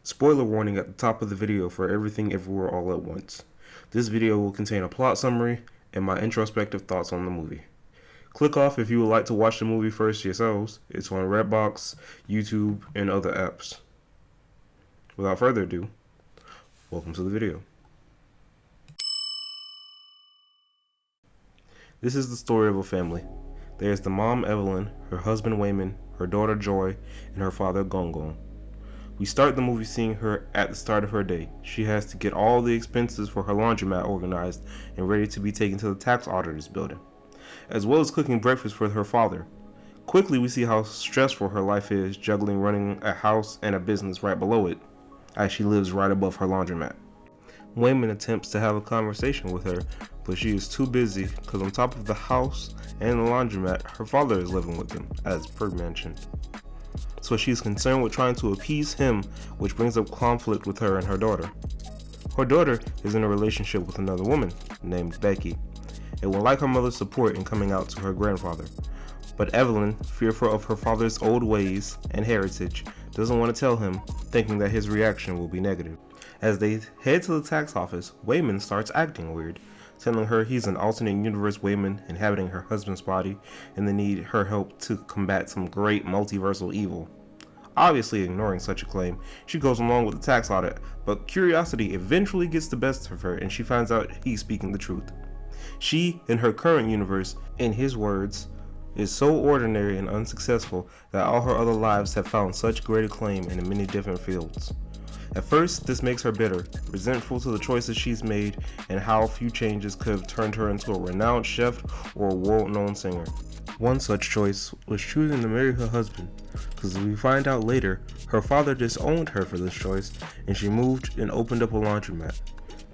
Spoiler warning at the top of the video for Everything Everywhere All at Once. This video will contain a plot summary and my introspective thoughts on the movie. Click off if you would like to watch the movie first yourselves. It's on Redbox, YouTube, and other apps. Without further ado, welcome to the video. This is the story of a family. There's the mom, Evelyn, her husband, Wayman, her daughter, Joy, and her father, Gongon. We start the movie seeing her at the start of her day. She has to get all the expenses for her laundromat organized and ready to be taken to the tax auditor's building, as well as cooking breakfast for her father. Quickly, we see how stressful her life is, juggling running a house and a business right below it, as she lives right above her laundromat. Wayman attempts to have a conversation with her, but she is too busy because on top of the house and the laundromat, her father is living with them, as per mentioned. So she's concerned with trying to appease him, which brings up conflict with her and her daughter. Her daughter is in a relationship with another woman named Becky and would like her mother's support in coming out to her grandfather. But Evelyn, fearful of her father's old ways and heritage, doesn't want to tell him, thinking that his reaction will be negative. As they head to the tax office, Wayman starts acting weird, telling her he's an alternate universe Wayman inhabiting her husband's body and they need her help to combat some great multiversal evil. Obviously ignoring such a claim, she goes along with the tax audit, but curiosity eventually gets the best of her and she finds out he's speaking the truth. She, in her current universe, in his words, is so ordinary and unsuccessful that all her other lives have found such great acclaim in many different fields. At first, this makes her bitter, resentful to the choices she's made and how few changes could have turned her into a renowned chef or a world-known singer. One such choice was choosing to marry her husband, because as we find out later, her father disowned her for this choice and she moved and opened up a laundromat,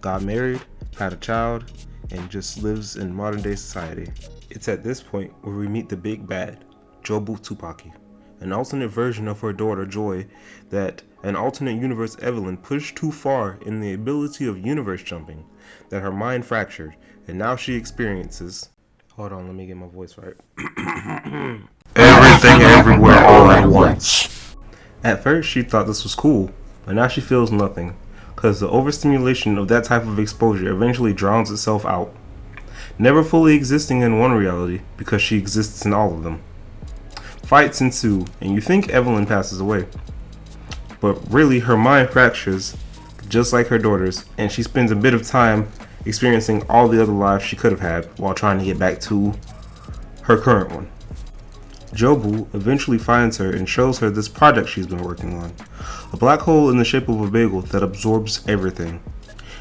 got married, had a child, and just lives in modern day society. It's at this point where we meet the big bad, Jobu Tupaki, an alternate version of her daughter Joy that an alternate universe Evelyn pushed too far in the ability of universe jumping that her mind fractured and now she experiences. Hold on, let me get my voice right. Everything everywhere all at once. At first she thought this was cool, but now she feels nothing, because the overstimulation of that type of exposure eventually drowns itself out, never fully existing in one reality because she exists in all of them. Fights ensue, and you think Evelyn passes away, but really her mind fractures just like her daughter's, and she spends a bit of time experiencing all the other lives she could have had while trying to get back to her current one. Jobu eventually finds her and shows her this project she's been working on, a black hole in the shape of a bagel that absorbs everything.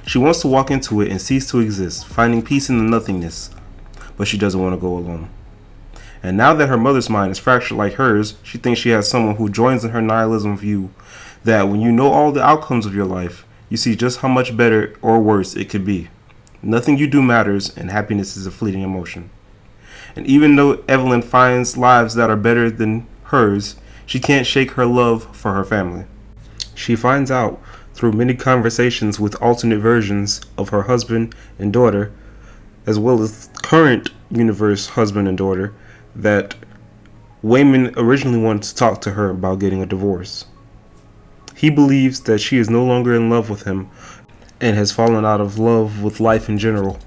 She wants to walk into it and cease to exist, finding peace in the nothingness, but she doesn't want to go alone. And now that her mother's mind is fractured like hers, she thinks she has someone who joins in her nihilism view that when you know all the outcomes of your life, you see just how much better or worse it could be. Nothing you do matters, and happiness is a fleeting emotion. And even though Evelyn finds lives that are better than hers, she can't shake her love for her family. She finds out through many conversations with alternate versions of her husband and daughter, as well as current universe husband and daughter, that Wayman originally wanted to talk to her about getting a divorce. He believes that she is no longer in love with him and has fallen out of love with life in general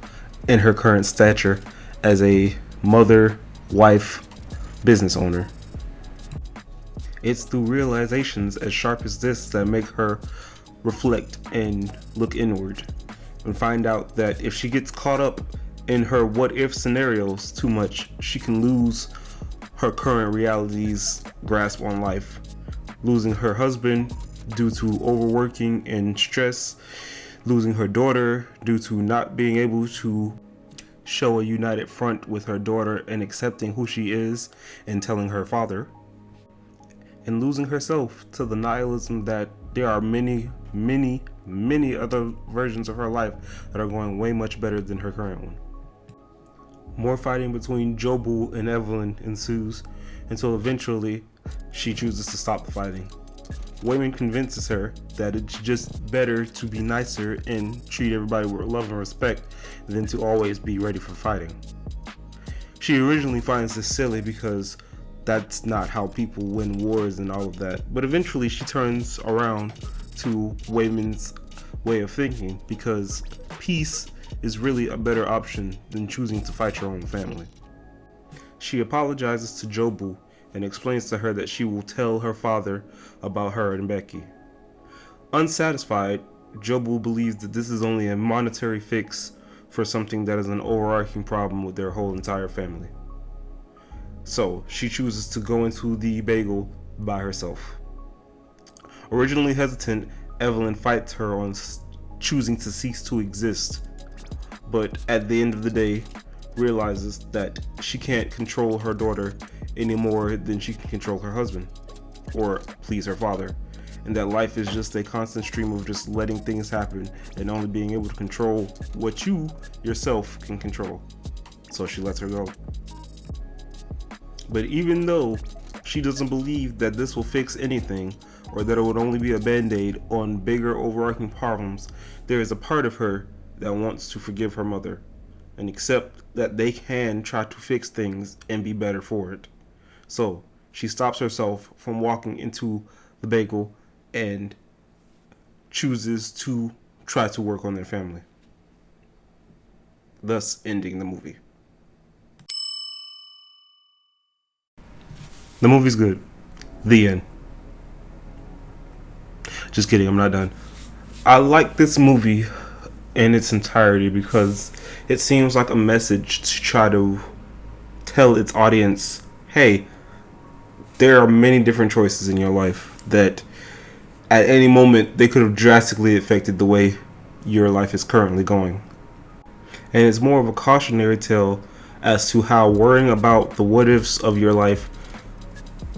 in her current stature as a mother, wife, business owner. It's through realizations as sharp as this that make her reflect and look inward and find out that if she gets caught up in her what-if scenarios too much, she can lose her current reality's grasp on life, losing her husband due to overworking and stress, losing her daughter due to not being able to show a united front with her daughter and accepting who she is and telling her father, and losing herself to the nihilism that there are many other versions of her life that are going way much better than her current one. More fighting between Jobu and Evelyn ensues until eventually she chooses to stop the fighting. Wayman convinces her that it's just better to be nicer and treat everybody with love and respect than to always be ready for fighting. She originally finds this silly because that's not how people win wars and all of that, but eventually she turns around to Wayman's way of thinking, because peace is really a better option than choosing to fight your own family. She apologizes to Jobu and explains to her that she will tell her father about her and Becky. Unsatisfied, Jobu believes that this is only a monetary fix for something that is an overarching problem with their whole entire family. So she chooses to go into the bagel by herself. Originally hesitant, Evelyn fights her on choosing to cease to exist, but at the end of the day realizes that she can't control her daughter any more than she can control her husband or please her father, and that life is just a constant stream of just letting things happen and only being able to control what you yourself can control. So she lets her go. But even though she doesn't believe that this will fix anything, or that it would only be a band-aid on bigger overarching problems, there is a part of her that wants to forgive her mother and accept that they can try to fix things and be better for it. So she stops herself from walking into the bagel and chooses to try to work on their family, thus ending the movie. The movie's good. The end. Just kidding, I'm not done. I like this movie in its entirety because it seems like a message to try to tell its audience, hey, there are many different choices in your life that at any moment they could have drastically affected the way your life is currently going. And it's more of a cautionary tale as to how worrying about the what ifs of your life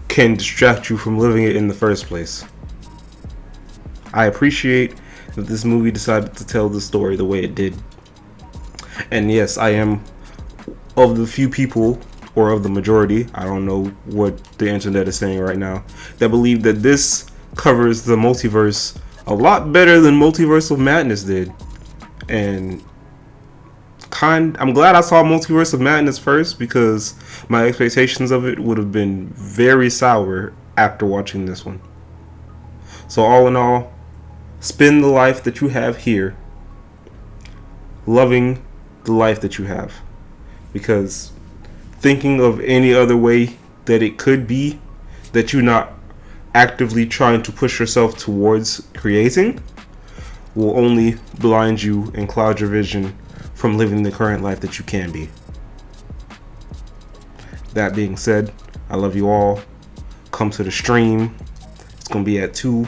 can distract you from living it in the first place. I appreciate that this movie decided to tell the story the way it did. And yes, I am of the few people, or of the majority, I don't know what the internet is saying right now, that believe that this covers the multiverse a lot better than Multiverse of Madness did. And I'm glad I saw Multiverse of Madness first, because my expectations of it would have been very sour after watching this one. So all in all, spend the life that you have here loving the life that you have, because thinking of any other way that it could be that you're not actively trying to push yourself towards creating will only blind you and cloud your vision from living the current life that you can be. That being said, I love you all. Come to the stream. It's going to be at 2.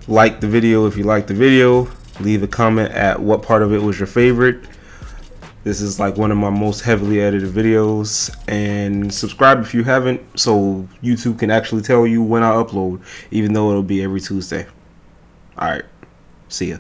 Like the video if you like the video. Leave a comment at what part of it was your favorite. This is like one of my most heavily edited videos. And subscribe if you haven't, so YouTube can actually tell you when I upload, even though it'll be every Tuesday. Alright, see ya.